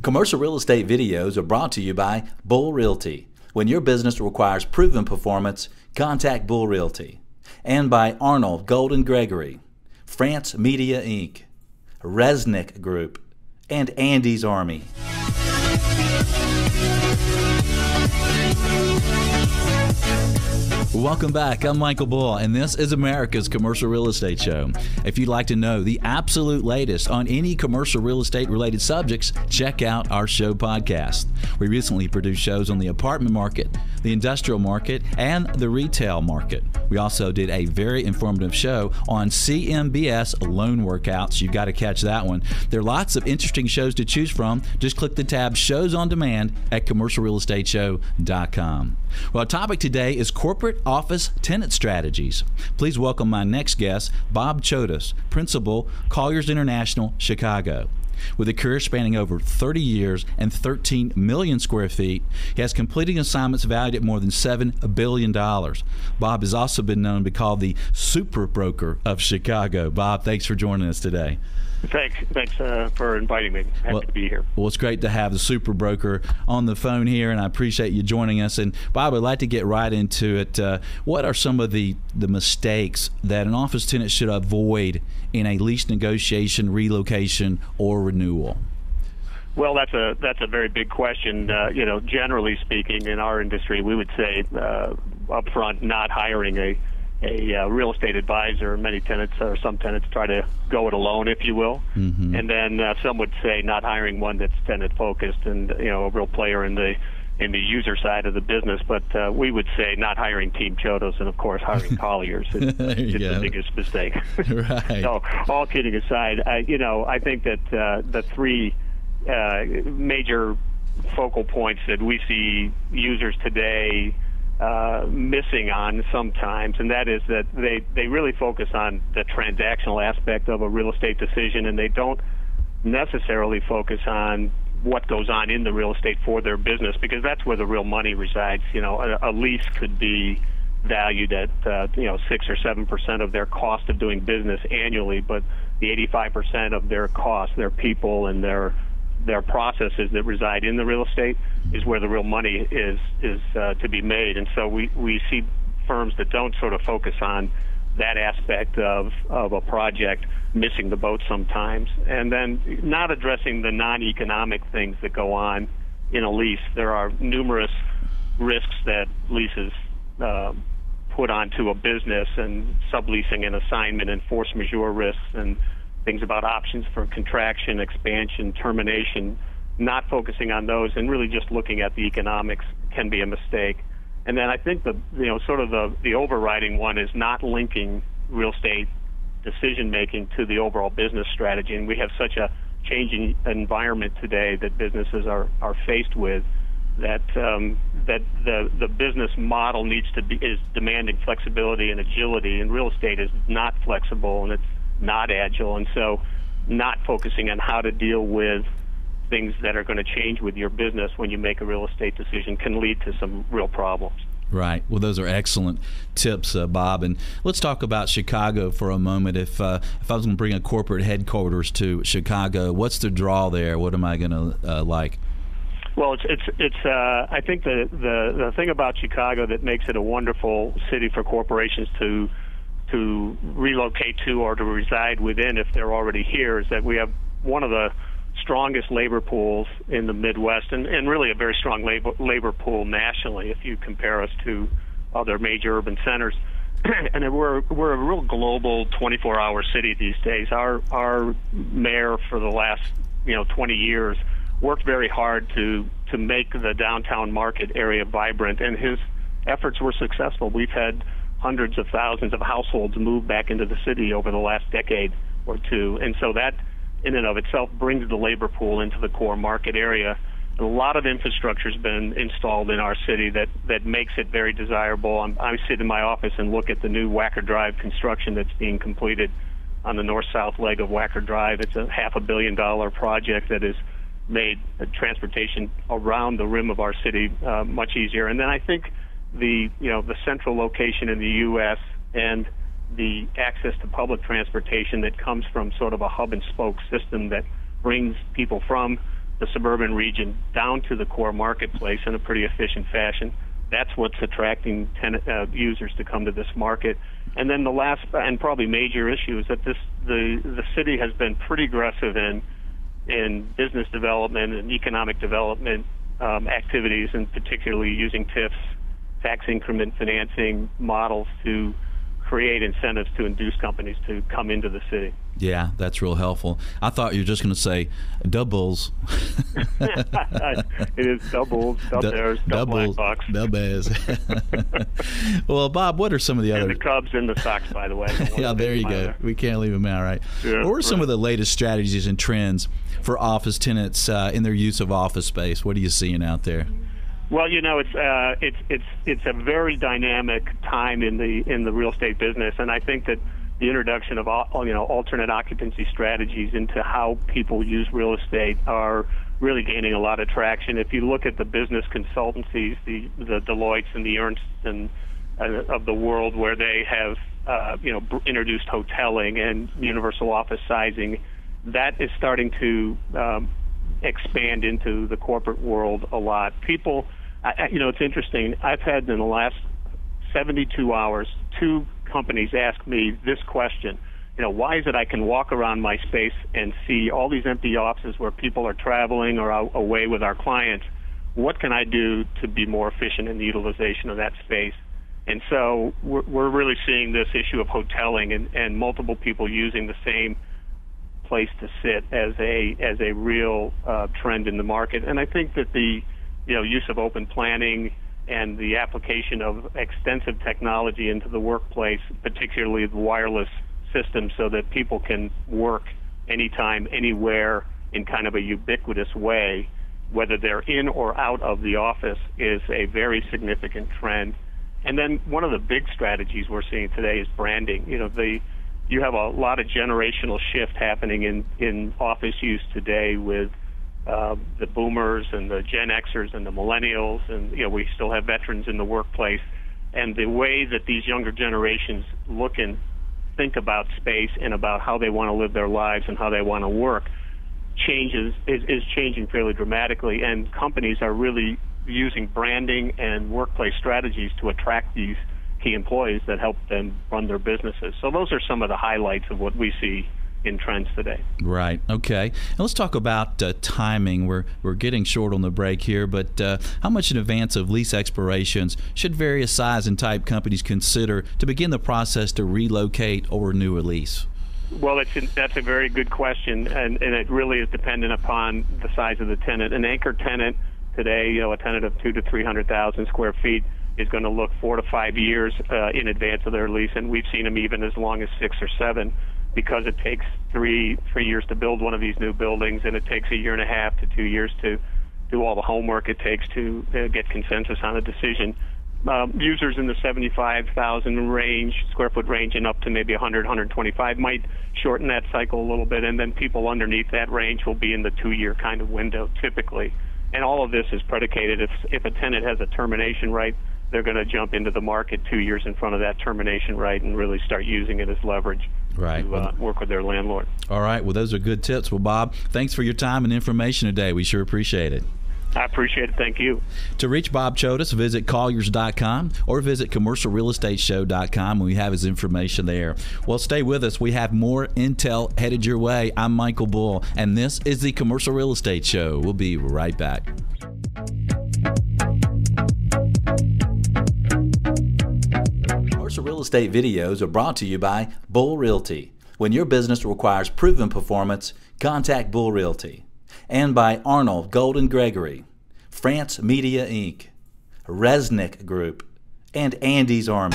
Commercial real estate videos are brought to you by Bull Realty. When your business requires proven performance, contact Bull Realty. And by Arnold Golden Gregory, France Media Inc., Resnick Group, and Andy's Army. Welcome back. I'm Michael Bull, and this is America's Commercial Real Estate Show. If you'd like to know the absolute latest on any commercial real estate related subjects, check out our show podcast. We recently produced shows on the apartment market, the industrial market, and the retail market. We also did a very informative show on CMBS loan workouts. You've got to catch that one. There are lots of interesting shows to choose from. Just click the tab Shows on Demand at commercialrealestateshow.com. Well, our topic today is corporate office tenant strategies. Please welcome my next guest, Bob Chodos, Principal, Colliers International, Chicago. With a career spanning over 30 years and 13 million square feet, he has completed assignments valued at more than $7 billion. Bob has also been known to be called the super broker of Chicago. Bob, thanks for joining us today. Thanks for inviting me. Happy to be here. Well, it's great to have the super broker on the phone here, and I appreciate you joining us. And Bob, I'd like to get right into it. What are some of the mistakes that an office tenant should avoid in a lease negotiation, relocation, or renewal? Well, that's a very big question. Generally speaking, in our industry, we would say upfront, not hiring a real estate advisor. Many tenants or some tenants try to go it alone, if you will. Mm-hmm. And then some would say not hiring one that's tenant focused and a real player in the user side of the business. But we would say not hiring Team Chodos and of course hiring Colliers is the biggest mistake. Right. So all kidding aside, I think that the three major focal points that we see users today missing on sometimes, and that is that they really focus on the transactional aspect of a real estate decision, and they don't necessarily focus on what goes on in the real estate for their business, because that's where the real money resides. A lease could be valued at 6 or 7% of their cost of doing business annually, but the 85% of their cost, their people and their processes that reside in the real estate is where the real money is to be made. And so we see firms that don't sort of focus on that aspect of a project missing the boat sometimes, and then not addressing the non-economic things that go on in a lease. There are numerous risks that leases put onto a business, and subleasing and assignment and force majeure risks and things about options for contraction, expansion, termination. Not focusing on those and really just looking at the economics can be a mistake. And then I think the overriding one is not linking real estate decision making to the overall business strategy. And we have such a changing environment today that businesses are faced with, that the business model is demanding flexibility and agility, and real estate is not flexible and it's not agile. And so not focusing on how to deal with things that are going to change with your business when you make a real estate decision can lead to some real problems. Right. Well, those are excellent tips, Bob. And let's talk about Chicago for a moment. If I was going to bring a corporate headquarters to Chicago, what's the draw there? What am I going to like? Well, it's I think the thing about Chicago that makes it a wonderful city for corporations to relocate to or to reside within if they're already here is that we have one of the strongest labor pools in the Midwest, and really a very strong labor pool nationally if you compare us to other major urban centers. And we're a real global 24-hour city these days. Our mayor for the last 20 years worked very hard to make the downtown market area vibrant, and his efforts were successful. We've had hundreds of thousands of households move back into the city over the last decade or two, and so that in and of itself brings the labor pool into the core market area. A lot of infrastructure has been installed in our city that makes it very desirable. I sit in my office and look at the new Wacker Drive construction that's being completed on the north-south leg of Wacker Drive. It's a $500 million project that has made transportation around the rim of our city much easier. And then I think the central location in the U.S. and the access to public transportation that comes from sort of a hub and spoke system that brings people from the suburban region down to the core marketplace in a pretty efficient fashion. That's what's attracting users to come to this market. And then the last and probably major issue is that the city has been pretty aggressive in business development and economic development activities, and particularly using TIFs, tax increment financing models, to create incentives to induce companies to come into the city. Yeah, that's real helpful. I thought you were just going to say doubles. It is doubles, doubles, doubles, black box. doubles. Well, Bob, what are some of the other... And the Cubs and the Sox, by the way. Yeah, there you go. We can't leave them out, right? Yeah, what are some of the latest strategies and trends for office tenants in their use of office space? What are you seeing out there? Well, it's a very dynamic time in the real estate business, and I think that the introduction of alternate occupancy strategies into how people use real estate are really gaining a lot of traction. If you look at the business consultancies, the Deloittes and the Ernsts and of the world, where they have introduced hoteling and universal office sizing, that is starting to expand into the corporate world a lot. People, it's interesting. I've had in the last 72 hours 2 companies ask me this question. Why is it I can walk around my space and see all these empty offices where people are traveling or away with our clients? What can I do to be more efficient in the utilization of that space? And so we're really seeing this issue of hoteling and multiple people using the same place to sit as a real trend in the market. And I think that the use of open planning and the application of extensive technology into the workplace, particularly the wireless system, so that people can work anytime, anywhere in kind of a ubiquitous way, whether they're in or out of the office, is a very significant trend. And then one of the big strategies we're seeing today is branding. You have a lot of generational shift happening in office use today with the boomers and the Gen Xers and the millennials, and we still have veterans in the workplace. And the way that these younger generations look and think about space and about how they want to live their lives and how they want to work is changing fairly dramatically. And companies are really using branding and workplace strategies to attract these key employees that help them run their businesses. So those are some of the highlights of what we see in trends today. Right. Okay. And let's talk about timing. We're getting short on the break here, but how much in advance of lease expirations should various size and type companies consider to begin the process to relocate or renew a lease? Well, that's a very good question, and it really is dependent upon the size of the tenant. An anchor tenant today, a tenant of 200,000 to 300,000 square feet, is going to look 4 to 5 years in advance of their lease, and we've seen them even as long as 6 or 7, because it takes three years to build one of these new buildings, and it takes 1.5 to 2 years to do all the homework it takes to get consensus on a decision. Users in the 75,000 square foot range and up to maybe 100, 125 might shorten that cycle a little bit, and then people underneath that range will be in the 2-year kind of window typically. And all of this is predicated if a tenant has a termination right, they're going to jump into the market 2 years in front of that termination right and really start using it as leverage to work with their landlord. All right. Well, those are good tips. Well, Bob, thanks for your time and information today. We sure appreciate it. I appreciate it. Thank you. To reach Bob Chodos, visit Colliers.com or visit CommercialRealEstateShow.com. We have his information there. Well, stay with us. We have more intel headed your way. I'm Michael Bull, and this is the Commercial Real Estate Show. We'll be right back. Commercial Real Estate videos are brought to you by Bull Realty. When your business requires proven performance, contact Bull Realty. And by Arnold Golden Gregory, France Media Inc., Resnick Group, and Andy's Army.